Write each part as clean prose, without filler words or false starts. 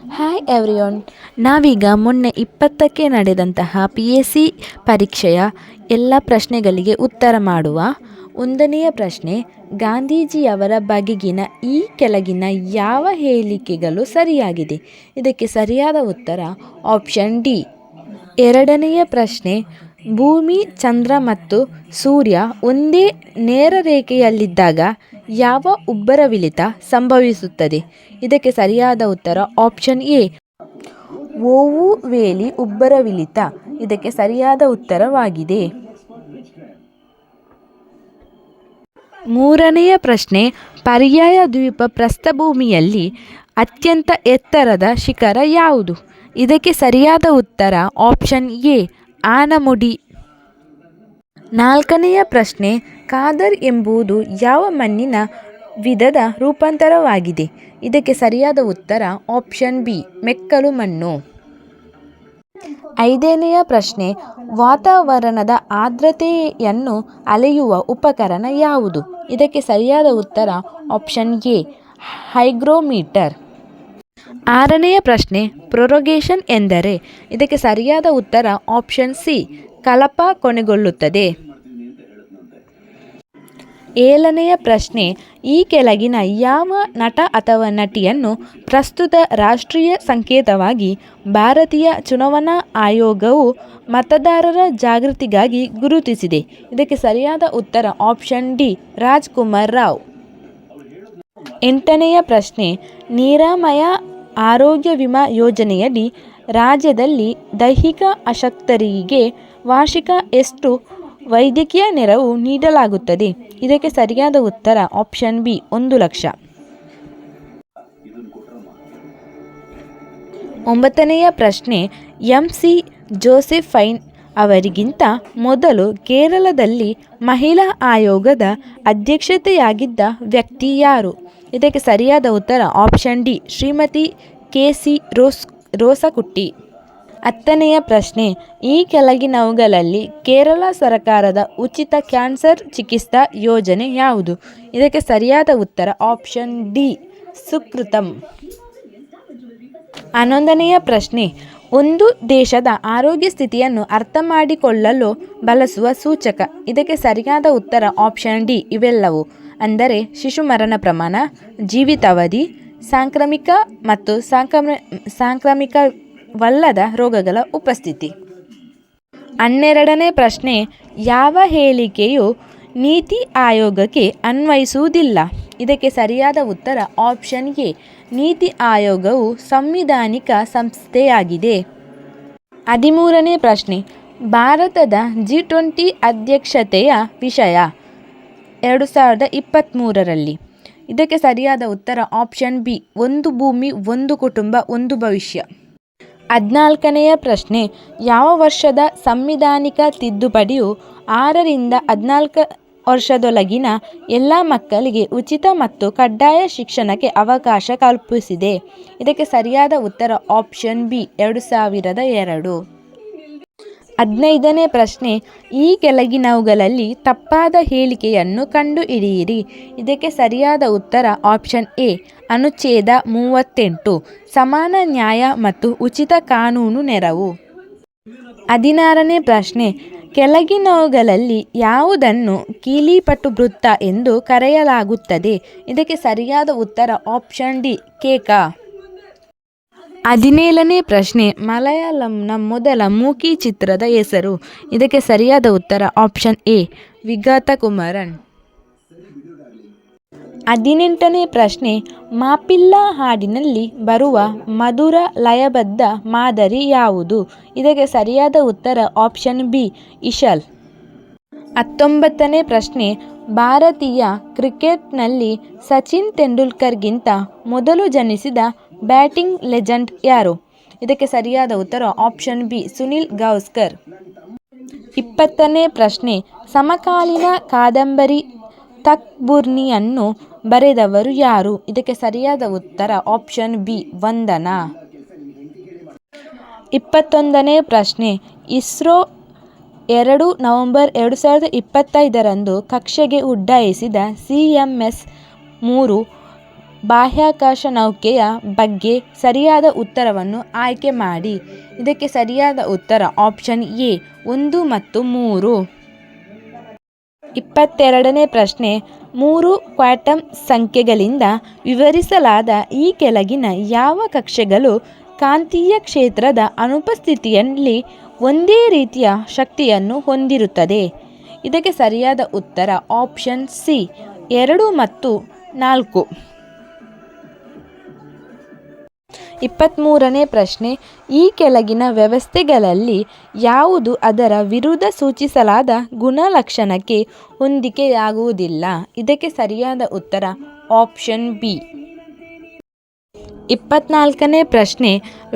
Hi ಎವ್ರಿಯೊನ್. ನಾವೀಗ ಮೊನ್ನೆ 20ಕ್ಕೆ ನಡೆದಂತಹ PSC ಪರೀಕ್ಷೆಯ ಎಲ್ಲ ಪ್ರಶ್ನೆಗಳಿಗೆ ಉತ್ತರ ಮಾಡುವ. 1ನೆಯ ಪ್ರಶ್ನೆ, ಗಾಂಧೀಜಿಯವರ ಬಗೆಗಿನ ಈ ಕೆಳಗಿನ ಯಾವ ಹೇಳಿಕೆಗಳು ಸರಿಯಾಗಿದೆ? ಇದಕ್ಕೆ ಸರಿಯಾದ ಉತ್ತರ ಆಪ್ಷನ್ ಡಿ. 2ನೆಯ ಪ್ರಶ್ನೆ, ಭೂಮಿ, ಚಂದ್ರ ಮತ್ತು ಸೂರ್ಯ ಒಂದೇ ನೇರರೇಖೆಯಲ್ಲಿದ್ದಾಗ ಯಾವ ಉಬ್ಬರವಿಳಿತ ಸಂಭವಿಸುತ್ತದೆ? ಇದಕ್ಕೆ ಸರಿಯಾದ ಉತ್ತರ ಆಪ್ಷನ್ ಎ, ಓವು ವೇಲಿ ಉಬ್ಬರವಿಳಿತ ಇದಕ್ಕೆ ಸರಿಯಾದ ಉತ್ತರವಾಗಿದೆ. 3ನೆಯ ಪ್ರಶ್ನೆ, ಪರ್ಯಾಯ ದ್ವೀಪ ಪ್ರಸ್ಥಭೂಮಿಯಲ್ಲಿ ಅತ್ಯಂತ ಎತ್ತರದ ಶಿಖರ ಯಾವುದು? ಇದಕ್ಕೆ ಸರಿಯಾದ ಉತ್ತರ ಆಪ್ಷನ್ ಎ, ಆನಮುಡಿ. 4ನೆಯ ಪ್ರಶ್ನೆ, ಕಾದರ್ ಎಂಬುದು ಯಾವ ಮಣ್ಣಿನ ವಿಧದ ರೂಪಾಂತರವಾಗಿದೆ? ಇದಕ್ಕೆ ಸರಿಯಾದ ಉತ್ತರ ಆಪ್ಷನ್ ಬಿ, ಮೆಕ್ಕಲು ಮಣ್ಣು. 5ನೆಯ ಪ್ರಶ್ನೆ, ವಾತಾವರಣದ ಆರ್ದ್ರತೆಯನ್ನು ಅಳೆಯುವ ಉಪಕರಣ ಯಾವುದು? ಇದಕ್ಕೆ ಸರಿಯಾದ ಉತ್ತರ ಆಪ್ಷನ್ ಎ, ಹೈಗ್ರೋಮೀಟರ್. 6ನೆಯ ಪ್ರಶ್ನೆ, ಪ್ರೊರೋಗೇಷನ್ ಎಂದರೆ? ಇದಕ್ಕೆ ಸರಿಯಾದ ಉತ್ತರ ಆಪ್ಷನ್ ಸಿ, ಕಲಾಪ ಕೊನೆಗೊಳ್ಳುತ್ತದೆ. 7ನೆಯ ಪ್ರಶ್ನೆ, ಈ ಕೆಳಗಿನ ಯಾವ ನಟ ಅಥವಾ ನಟಿಯನ್ನು ಪ್ರಸ್ತುತ ರಾಷ್ಟ್ರೀಯ ಸಂಕೇತವಾಗಿ ಭಾರತೀಯ ಚುನಾವಣಾ ಆಯೋಗವು ಮತದಾರರ ಜಾಗೃತಿಗಾಗಿ ಗುರುತಿಸಿದೆ? ಇದಕ್ಕೆ ಸರಿಯಾದ ಉತ್ತರ ಆಪ್ಷನ್ ಡಿ, ರಾಜ್ಕುಮಾರ್ ರಾವ್. 8ನೆಯ ಪ್ರಶ್ನೆ, ನಿರಾಮಯ ಆರೋಗ್ಯ ವಿಮಾ ಯೋಜನೆಯಡಿ ರಾಜ್ಯದಲ್ಲಿ ದೈಹಿಕ ಅಶಕ್ತರಿಗೆ ವಾರ್ಷಿಕ ಎಷ್ಟು ವೈದ್ಯಕೀಯ ನೆರವು ನೀಡಲಾಗುತ್ತದೆ? ಇದಕ್ಕೆ ಸರಿಯಾದ ಉತ್ತರ ಆಪ್ಷನ್ ಬಿ, 1 ಲಕ್ಷ. 9ನೆಯ ಪ್ರಶ್ನೆ, MC ಜೋಸೆಫೈನ್ ಅವರಿಗಿಂತ ಮೊದಲು ಕೇರಳದಲ್ಲಿ ಮಹಿಳಾ ಆಯೋಗದ ಅಧ್ಯಕ್ಷತೆಯಾಗಿದ್ದ ವ್ಯಕ್ತಿ ಯಾರು? ಇದಕ್ಕೆ ಸರಿಯಾದ ಉತ್ತರ ಆಪ್ಷನ್ ಡಿ, ಶ್ರೀಮತಿ KC ರೋಸಕುಟ್ಟಿ. 10ನೆಯ ಪ್ರಶ್ನೆ, ಈ ಕೆಳಗಿನವುಗಳಲ್ಲಿ ಕೇರಳ ಸರ್ಕಾರದ ಉಚಿತ ಕ್ಯಾನ್ಸರ್ ಚಿಕಿತ್ಸಾ ಯೋಜನೆ ಯಾವುದು? ಇದಕ್ಕೆ ಸರಿಯಾದ ಉತ್ತರ ಆಪ್ಷನ್ ಡಿ, ಸುಕೃತಂ. 11ನೆಯ ಪ್ರಶ್ನೆ, ಒಂದು ದೇಶದ ಆರೋಗ್ಯ ಸ್ಥಿತಿಯನ್ನು ಅರ್ಥ ಮಾಡಿಕೊಳ್ಳಲು ಬಳಸುವ ಸೂಚಕ? ಇದಕ್ಕೆ ಸರಿಯಾದ ಉತ್ತರ ಆಪ್ಷನ್ ಡಿ, ಇವೆಲ್ಲವೂ. ಅಂದರೆ ಶಿಶು ಮರಣ ಪ್ರಮಾಣ, ಜೀವಿತಾವಧಿ, ಸಾಂಕ್ರಾಮಿಕ ಮತ್ತು ಸಾಂಕ್ರಾಮಿಕವಲ್ಲದ ರೋಗಗಳ ಉಪಸ್ಥಿತಿ. 12ನೇ ಪ್ರಶ್ನೆ, ಯಾವ ಹೇಳಿಕೆಯು ನೀತಿ ಆಯೋಗಕ್ಕೆ ಅನ್ವಯಿಸುವುದಿಲ್ಲ? ಇದಕ್ಕೆ ಸರಿಯಾದ ಉತ್ತರ ಆಪ್ಷನ್ ಎ, ನೀತಿ ಆಯೋಗವು ಸಂವಿಧಾನಿಕ ಸಂಸ್ಥೆಯಾಗಿದೆ. 13ನೇ ಪ್ರಶ್ನೆ, ಭಾರತದ G20 ಅಧ್ಯಕ್ಷತೆಯ ವಿಷಯ 2023ರಲ್ಲಿ? ಇದಕ್ಕೆ ಸರಿಯಾದ ಉತ್ತರ ಆಪ್ಷನ್ ಬಿ, ಒಂದು ಭೂಮಿ, ಒಂದು ಕುಟುಂಬ, ಒಂದು ಭವಿಷ್ಯ. 14ನೆಯ ಪ್ರಶ್ನೆ, ಯಾವ ವರ್ಷದ ಸಂವಿಧಾನಿಕ ತಿದ್ದುಪಡಿಯು 6 ರಿಂದ 14 ವರ್ಷದೊಳಗಿನ ಎಲ್ಲ ಮಕ್ಕಳಿಗೆ ಉಚಿತ ಮತ್ತು ಕಡ್ಡಾಯ ಶಿಕ್ಷಣಕ್ಕೆ ಅವಕಾಶ ಕಲ್ಪಿಸಿದೆ? ಇದಕ್ಕೆ ಸರಿಯಾದ ಉತ್ತರ ಆಪ್ಷನ್ ಬಿ, 2002. 15ನೇ ಪ್ರಶ್ನೆ, ಈ ಕೆಳಗಿನವುಗಳಲ್ಲಿ ತಪ್ಪಾದ ಹೇಳಿಕೆಯನ್ನು ಕಂಡುಹಿಡಿಯಿರಿ. ಇದಕ್ಕೆ ಸರಿಯಾದ ಉತ್ತರ ಆಪ್ಷನ್ ಎ, ಅನುಚ್ಛೇದ 38, ಸಮಾನ ನ್ಯಾಯ ಮತ್ತು ಉಚಿತ ಕಾನೂನು ನೆರವು. 16ನೇ ಪ್ರಶ್ನೆ, ಕೆಳಗಿನವುಗಳಲ್ಲಿ ಯಾವುದನ್ನು ಕೀಲಿಪಟು ವೃತ್ತ ಎಂದು ಕರೆಯಲಾಗುತ್ತದೆ? ಇದಕ್ಕೆ ಸರಿಯಾದ ಉತ್ತರ ಆಪ್ಷನ್ ಡಿ, ಕೇಕ. 17ನೇ ಪ್ರಶ್ನೆ, ಮಲಯಾಳಂನ ಮೊದಲ ಮೂಕಿ ಚಿತ್ರದ ಹೆಸರು? ಇದಕ್ಕೆ ಸರಿಯಾದ ಉತ್ತರ ಆಪ್ಷನ್ ಎ, ವಿಗತಕುಮರನ್. 18ನೇ ಪ್ರಶ್ನೆ, ಮಾಪಿಲ್ಲ ಹಾಡಿನಲ್ಲಿ ಬರುವ ಮಧುರ ಲಯಬದ್ಧ ಮಾದರಿ ಯಾವುದು? ಇದಕ್ಕೆ ಸರಿಯಾದ ಉತ್ತರ ಆಪ್ಷನ್ ಬಿ, ಇಶಲ್. 19ನೇ ಪ್ರಶ್ನೆ, ಭಾರತೀಯ ಕ್ರಿಕೆಟ್ನಲ್ಲಿ ಸಚಿನ್ ತೆಂಡೂಲ್ಕರ್ಗಿಂತ ಮೊದಲು ಜನಿಸಿದ ಬ್ಯಾಟಿಂಗ್ ಲೆಜೆಂಡ್ ಯಾರು? ಇದಕ್ಕೆ ಸರಿಯಾದ ಉತ್ತರ ಆಪ್ಷನ್ ಬಿ, ಸುನಿಲ್ ಗವಾಸ್ಕರ್. 20ನೇ ಪ್ರಶ್ನೆ, ಸಮಕಾಲೀನ ಕಾದಂಬರಿ ತಕ್ಬುರ್ನಿಯನ್ನು ಬರೆದವರು ಯಾರು? ಇದಕ್ಕೆ ಸರಿಯಾದ ಉತ್ತರ ಆಪ್ಷನ್ ಬಿ, ವಂದನಾ. 21ನೇ ಪ್ರಶ್ನೆ, ಇಸ್ರೋ 2 ನವೆಂಬರ್ 2025ರಂದು ಕಕ್ಷೆಗೆ ಉಡ್ಡಯಿಸಿದ CMS-3 ಬಾಹ್ಯಾಕಾಶ ನೌಕೆಯ ಬಗ್ಗೆ ಸರಿಯಾದ ಉತ್ತರವನ್ನು ಆಯ್ಕೆ ಮಾಡಿ. ಇದಕ್ಕೆ ಸರಿಯಾದ ಉತ್ತರ ಆಪ್ಷನ್ ಎ 1 ಮತ್ತು 3. 22ನೇ ಪ್ರಶ್ನೆ, 3 ಕ್ವಾಂಟಮ್ ಸಂಖ್ಯೆಗಳಿಂದ ವಿವರಿಸಲಾದ ಈ ಕೆಳಗಿನ ಯಾವ ಕಕ್ಷೆಗಳು ಕಾಂತೀಯ ಕ್ಷೇತ್ರದ ಅನುಪಸ್ಥಿತಿಯಲ್ಲಿ ಒಂದೇ ರೀತಿಯ ಶಕ್ತಿಯನ್ನು ಹೊಂದಿರುತ್ತದೆ? ಇದಕ್ಕೆ ಸರಿಯಾದ ಉತ್ತರ ಆಪ್ಷನ್ ಸಿ 2 ಮತ್ತು 4. 23ನೇ ಪ್ರಶ್ನೆ, ಈ ಕೆಳಗಿನ ವ್ಯವಸ್ಥೆಗಳಲ್ಲಿ ಯಾವುದು ಅದರ ವಿರುದ್ಧ ಸೂಚಿಸಲಾದ ಗುಣಲಕ್ಷಣಕ್ಕೆ ಹೊಂದಿಕೆಯಾಗುವುದಿಲ್ಲ? ಇದಕ್ಕೆ ಸರಿಯಾದ ಉತ್ತರ ಆಪ್ಷನ್ ಬಿ. 24ನೇ ಪ್ರಶ್ನೆ,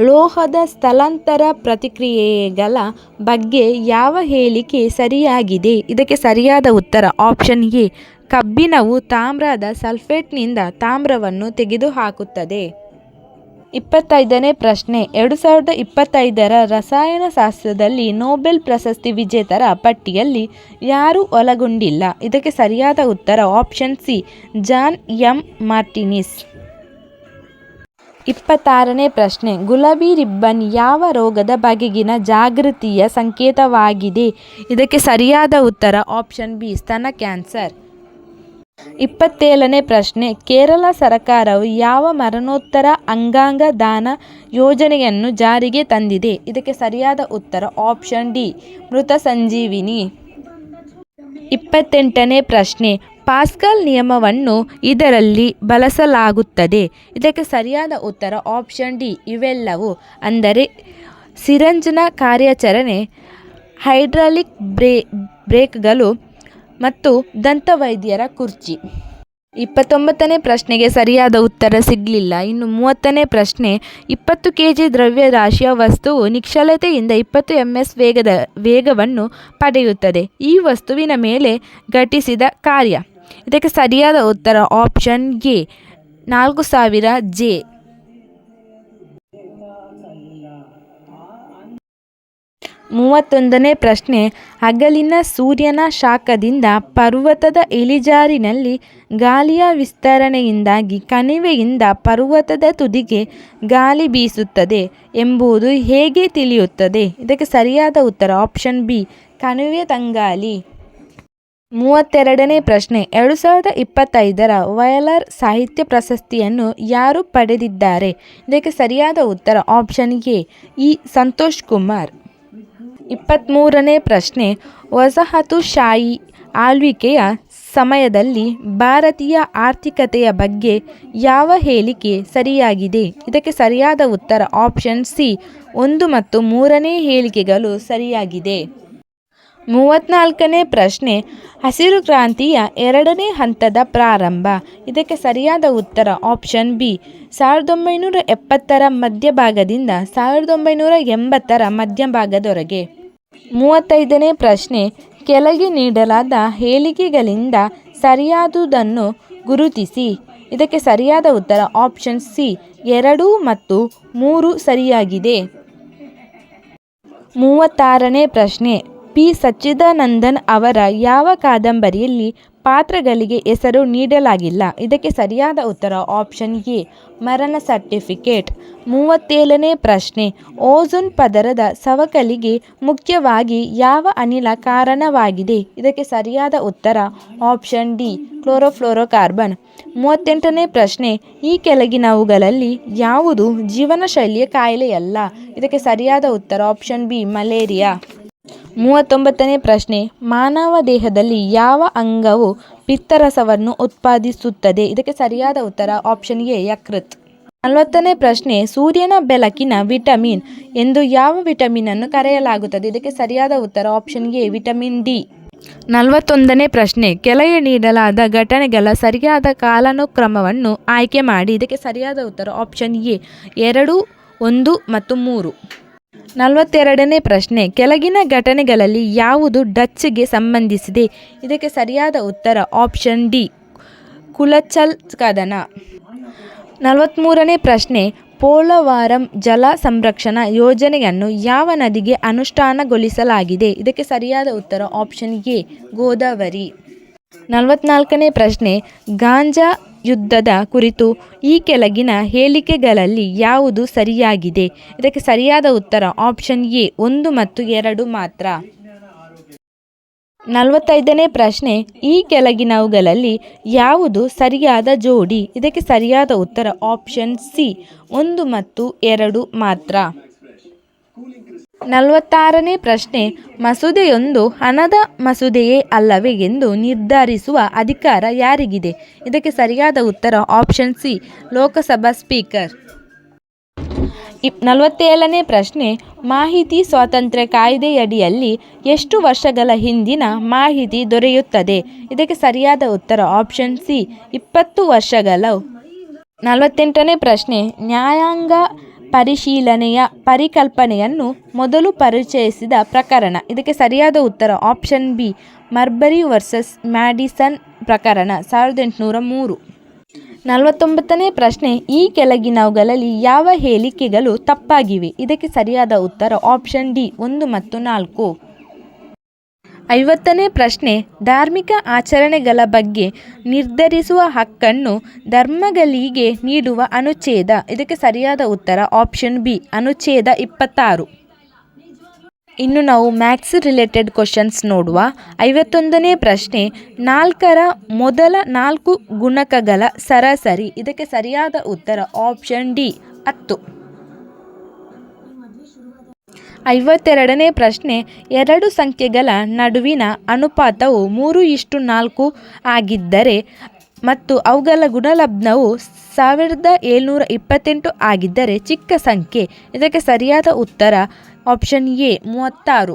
ಲೋಹದ ಸ್ಥಳಾಂತರ ಪ್ರತಿಕ್ರಿಯೆಗಳ ಬಗ್ಗೆ ಯಾವ ಹೇಳಿಕೆ ಸರಿಯಾಗಿದೆ? ಇದಕ್ಕೆ ಸರಿಯಾದ ಉತ್ತರ ಆಪ್ಷನ್ ಎ. ಕಬ್ಬಿಣವು ತಾಮ್ರದ ಸಲ್ಫೇಟ್ನಿಂದ ತಾಮ್ರವನ್ನು ತೆಗೆದುಹಾಕುತ್ತದೆ. 25ನೇ ಪ್ರಶ್ನೆ, 2025ರ ರಸಾಯನಶಾಸ್ತ್ರದಲ್ಲಿ ನೊಬೆಲ್ ಪ್ರಶಸ್ತಿ ವಿಜೇತರ ಪಟ್ಟಿಯಲ್ಲಿ ಯಾರು ಒಳಗೊಂಡಿಲ್ಲ? ಇದಕ್ಕೆ ಸರಿಯಾದ ಉತ್ತರ ಆಪ್ಷನ್ ಸಿ ಜಾನ್ ಎಂ ಮಾರ್ಟಿನಿಸ್. 26ನೇ ಪ್ರಶ್ನೆ, ಗುಲಾಬಿ ರಿಬ್ಬನ್ ಯಾವ ರೋಗದ ಬಗೆಗಿನ ಜಾಗೃತಿಯ ಸಂಕೇತವಾಗಿದೆ? ಇದಕ್ಕೆ ಸರಿಯಾದ ಉತ್ತರ ಆಪ್ಷನ್ ಬಿ ಸ್ತನ ಕ್ಯಾನ್ಸರ್. 27ನೇ ಪ್ರಶ್ನೆ, ಕೇರಳ ಸರ್ಕಾರವು ಯಾವ ಮರಣೋತ್ತರ ಅಂಗಾಂಗ ದಾನ ಯೋಜನೆಯನ್ನು ಜಾರಿಗೆ ತಂದಿದೆ? ಇದಕ್ಕೆ ಸರಿಯಾದ ಉತ್ತರ ಆಪ್ಷನ್ ಡಿ ಮೃತ ಸಂಜೀವಿನಿ. 28ನೇ ಪ್ರಶ್ನೆ, ಪಾಸ್ಕಲ್ ನಿಯಮವನ್ನು ಇದರಲ್ಲಿ ಬಳಸಲಾಗುತ್ತದೆ? ಇದಕ್ಕೆ ಸರಿಯಾದ ಉತ್ತರ ಆಪ್ಷನ್ ಡಿ ಇವೆಲ್ಲವೂ, ಅಂದರೆ ಸಿರಿಂಜ್ನ ಕಾರ್ಯಾಚರಣೆ, ಹೈಡ್ರಾಲಿಕ್ ಬ್ರೇಕ್ಗಳು ಮತ್ತು ದಂತವೈದ್ಯರ ಕುರ್ಚಿ. 29ನೇ ಪ್ರಶ್ನೆಗೆ ಸರಿಯಾದ ಉತ್ತರ ಸಿಗಲಿಲ್ಲ. ಇನ್ನು 30ನೇ ಪ್ರಶ್ನೆ, 20 kg ದ್ರವ್ಯರಾಶಿಯ ವಸ್ತುವು ನಿಶ್ಚಲತೆಯಿಂದ 20 ms ವೇಗವನ್ನು ಪಡೆಯುತ್ತದೆ. ಈ ವಸ್ತುವಿನ ಮೇಲೆ ಘಟಿಸಿದ ಕಾರ್ಯ? ಇದಕ್ಕೆ ಸರಿಯಾದ ಉತ್ತರ ಆಪ್ಷನ್ ಎ 4000 J. 31ನೇ ಪ್ರಶ್ನೆ, ಹಗಲಿನ ಸೂರ್ಯನ ಶಾಖದಿಂದ ಪರ್ವತದ ಇಳಿಜಾರಿನಲ್ಲಿ ಗಾಳಿಯ ವಿಸ್ತರಣೆಯಿಂದಾಗಿ ಕಣಿವೆಯಿಂದ ಪರ್ವತದ ತುದಿಗೆ ಗಾಳಿ ಬೀಸುತ್ತದೆ ಎಂಬುದು ಹೇಗೆ ತಿಳಿಯುತ್ತದೆ? ಇದಕ್ಕೆ ಸರಿಯಾದ ಉತ್ತರ ಆಪ್ಷನ್ ಬಿ ಕಣಿವೆ ತಂಗಾಳಿ. 32ನೇ ಪ್ರಶ್ನೆ, 2025ರ ವಯಲಾರ್ ಸಾಹಿತ್ಯ ಪ್ರಶಸ್ತಿಯನ್ನು ಯಾರು ಪಡೆದಿದ್ದಾರೆ? ಇದಕ್ಕೆ ಸರಿಯಾದ ಉತ್ತರ option A E Santosh Kumar. 23ನೇ ಪ್ರಶ್ನೆ, ವಸಾಹತುಶಾಹಿ ಆಳ್ವಿಕೆಯ ಸಮಯದಲ್ಲಿ ಭಾರತೀಯ ಆರ್ಥಿಕತೆಯ ಬಗ್ಗೆ ಯಾವ ಹೇಳಿಕೆ ಸರಿಯಾಗಿದೆ? ಇದಕ್ಕೆ ಸರಿಯಾದ ಉತ್ತರ ಆಪ್ಷನ್ ಸಿ 1 ಮತ್ತು 3ನೇ ಹೇಳಿಕೆಗಳು ಸರಿಯಾಗಿದೆ. 34ನೇ ಪ್ರಶ್ನೆ, ಹಸಿರು ಕ್ರಾಂತಿಯ 2ನೇ ಹಂತದ ಪ್ರಾರಂಭ? ಇದಕ್ಕೆ ಸರಿಯಾದ ಉತ್ತರ ಆಪ್ಷನ್ ಬಿ 1970ರ ಮಧ್ಯಭಾಗದಿಂದ 1980ರ ಮಧ್ಯಭಾಗದವರೆಗೆ. 35ನೇ ಪ್ರಶ್ನೆ, ಕೆಳಗೆ ನೀಡಲಾದ ಹೇಳಿಕೆಗಳಿಂದ ಸರಿಯಾದುದನ್ನು ಗುರುತಿಸಿ. ಇದಕ್ಕೆ ಸರಿಯಾದ ಉತ್ತರ ಆಪ್ಷನ್ ಸಿ 2 ಮತ್ತು 3 ಸರಿಯಾಗಿದೆ. 36ನೇ ಪ್ರಶ್ನೆ, ಪಿ ಸಚ್ಚಿದಾನಂದನ್ ಅವರ ಯಾವ ಕಾದಂಬರಿಯಲ್ಲಿ ಪಾತ್ರಗಳಿಗೆ ಹೆಸರು ನೀಡಲಾಗಿಲ್ಲ? ಇದಕ್ಕೆ ಸರಿಯಾದ ಉತ್ತರ ಆಪ್ಷನ್ ಎ ಮರಣ ಸರ್ಟಿಫಿಕೇಟ್. 37ನೇ ಪ್ರಶ್ನೆ, ಓಝೋನ್ ಪದರದ ಸವಕಳಿಗೆ ಮುಖ್ಯವಾಗಿ ಯಾವ ಅನಿಲ ಕಾರಣವಾಗಿದೆ? ಇದಕ್ಕೆ ಸರಿಯಾದ ಉತ್ತರ ಆಪ್ಷನ್ ಡಿ ಕ್ಲೋರೋಫ್ಲೋರೋಕಾರ್ಬನ್. 38ನೇ ಪ್ರಶ್ನೆ, ಈ ಕೆಳಗಿನವುಗಳಲ್ಲಿ ಯಾವುದು ಜೀವನಶೈಲಿಯ ಕಾಯಿಲೆಯಲ್ಲ? ಇದಕ್ಕೆ ಸರಿಯಾದ ಉತ್ತರ ಆಪ್ಷನ್ ಬಿ ಮಲೇರಿಯಾ. 39ನೇ ಪ್ರಶ್ನೆ, ಮಾನವ ದೇಹದಲ್ಲಿ ಯಾವ ಅಂಗವು ಪಿತ್ತರಸವನ್ನು ಉತ್ಪಾದಿಸುತ್ತದೆ? ಇದಕ್ಕೆ ಸರಿಯಾದ ಉತ್ತರ ಆಪ್ಷನ್ ಎ ಯಕೃತ್. 40ನೇ ಪ್ರಶ್ನೆ, ಸೂರ್ಯನ ಬೆಳಕಿನ ವಿಟಮಿನ್ ಎಂದು ಯಾವ ವಿಟಮಿನ್ ಅನ್ನು ಕರೆಯಲಾಗುತ್ತದೆ? ಇದಕ್ಕೆ ಸರಿಯಾದ ಉತ್ತರ ಆಪ್ಷನ್ ಎ ವಿಟಮಿನ್ ಡಿ. 41ನೇ ಪ್ರಶ್ನೆ, ಕೆಳಗೆ ನೀಡಲಾದ ಘಟನೆಗಳ ಸರಿಯಾದ ಕಾಲಾನುಕ್ರಮವನ್ನು ಆಯ್ಕೆ ಮಾಡಿ. ಇದಕ್ಕೆ ಸರಿಯಾದ ಉತ್ತರ ಆಪ್ಷನ್ ಎ 2, 1 ಮತ್ತು 3. 42ನೇ ಪ್ರಶ್ನೆ, ಕೆಳಗಿನ ಘಟನೆಗಳಲ್ಲಿ ಯಾವುದು ಡಚ್ಗೆ ಸಂಬಂಧಿಸಿದೆ? ಇದಕ್ಕೆ ಸರಿಯಾದ ಉತ್ತರ ಆಪ್ಷನ್ ಡಿ ಕುಲಚಲ್ ಕದನ. 43ನೇ ಪ್ರಶ್ನೆ, ಪೋಲವಾರಂ ಜಲ ಸಂರಕ್ಷಣಾ ಯೋಜನೆಯನ್ನು ಯಾವ ನದಿಗೆ ಅನುಷ್ಠಾನಗೊಳಿಸಲಾಗಿದೆ? ಇದಕ್ಕೆ ಸರಿಯಾದ ಉತ್ತರ ಆಪ್ಷನ್ ಎ ಗೋದಾವರಿ. 44ನೇ ಪ್ರಶ್ನೆ, ಗಾಂಜಾ ಯುದ್ಧದ ಕುರಿತು ಈ ಕೆಳಗಿನ ಹೇಳಿಕೆಗಳಲ್ಲಿ ಯಾವುದು ಸರಿಯಾಗಿದೆ? ಇದಕ್ಕೆ ಸರಿಯಾದ ಉತ್ತರ ಆಪ್ಷನ್ ಎ 1 ಮತ್ತು 2 ಮಾತ್ರ. 45ನೇ ಪ್ರಶ್ನೆ, ಈ ಕೆಳಗಿನವುಗಳಲ್ಲಿ ಯಾವುದು ಸರಿಯಾದ ಜೋಡಿ? ಇದಕ್ಕೆ ಸರಿಯಾದ ಉತ್ತರ ಆಪ್ಷನ್ ಸಿ 1 ಮತ್ತು 2 ಮಾತ್ರ. 46ನೇ ಪ್ರಶ್ನೆ, ಮಸೂದೆಯೊಂದು ಹಣದ ಮಸೂದೆಯೇ ಅಲ್ಲವೇ ಎಂದು ನಿರ್ಧರಿಸುವ ಅಧಿಕಾರ ಯಾರಿಗಿದೆ? ಇದಕ್ಕೆ ಸರಿಯಾದ ಉತ್ತರ ಆಪ್ಷನ್ ಸಿ ಲೋಕಸಭಾ ಸ್ಪೀಕರ್. 47ನೇ ಪ್ರಶ್ನೆ, ಮಾಹಿತಿ ಸ್ವಾತಂತ್ರ್ಯ ಕಾಯ್ದೆಯಡಿಯಲ್ಲಿ ಎಷ್ಟು ವರ್ಷಗಳ ಹಿಂದಿನ ಮಾಹಿತಿ ದೊರೆಯುತ್ತದೆ? ಇದಕ್ಕೆ ಸರಿಯಾದ ಉತ್ತರ ಆಪ್ಷನ್ ಸಿ 20 ವರ್ಷಗಳು. 48ನೇ ಪ್ರಶ್ನೆ, ನ್ಯಾಯಾಂಗ ಪರಿಶೀಲನೆಯ ಪರಿಕಲ್ಪನೆಯನ್ನು ಮೊದಲು ಪರಿಚಯಿಸಿದ ಪ್ರಕರಣ? ಇದಕ್ಕೆ ಸರಿಯಾದ ಉತ್ತರ ಆಪ್ಷನ್ ಬಿ ಮರ್ಬರಿ ವರ್ಸಸ್ ಮ್ಯಾಡಿಸನ್ ಪ್ರಕರಣ 1803. 49ನೇ ಪ್ರಶ್ನೆ, ಈ ಕೆಳಗಿನವುಗಳಲ್ಲಿ ಯಾವ ಹೇಳಿಕೆಗಳು ತಪ್ಪಾಗಿವೆ? ಇದಕ್ಕೆ ಸರಿಯಾದ ಉತ್ತರ ಆಪ್ಷನ್ ಡಿ 1 ಮತ್ತು 4. 50ನೇ ಪ್ರಶ್ನೆ, ಧಾರ್ಮಿಕ ಆಚರಣೆಗಳ ಬಗ್ಗೆ ನಿರ್ಧರಿಸುವ ಹಕ್ಕನ್ನು ಧರ್ಮಗಳಿಗೆ ನೀಡುವ ಅನುಚ್ಛೇದ? ಇದಕ್ಕೆ ಸರಿಯಾದ ಉತ್ತರ ಆಪ್ಷನ್ ಬಿ ಅನುಚ್ಛೇದ 26. ಇನ್ನು ನಾವು ಮ್ಯಾಥ್ಸ್ ರಿಲೇಟೆಡ್ ಕ್ವಶನ್ಸ್ ನೋಡುವ. 51ನೇ ಪ್ರಶ್ನೆ, 4ರ ಮೊದಲ 4 ಗುಣಕಗಳ ಸರಾಸರಿ? ಇದಕ್ಕೆ ಸರಿಯಾದ ಉತ್ತರ ಆಪ್ಷನ್ ಡಿ 10. 52ನೇ ಪ್ರಶ್ನೆ, 2 ಸಂಖ್ಯೆಗಳ ನಡುವಿನ ಅನುಪಾತವು 3:4 ಆಗಿದ್ದರೆ ಮತ್ತು ಅವುಗಳ ಗುಣಲಬ್ಧವು 1728 ಆಗಿದ್ದರೆ ಚಿಕ್ಕ ಸಂಖ್ಯೆ? ಇದಕ್ಕೆ ಸರಿಯಾದ ಉತ್ತರ ಆಪ್ಷನ್ ಎ 36.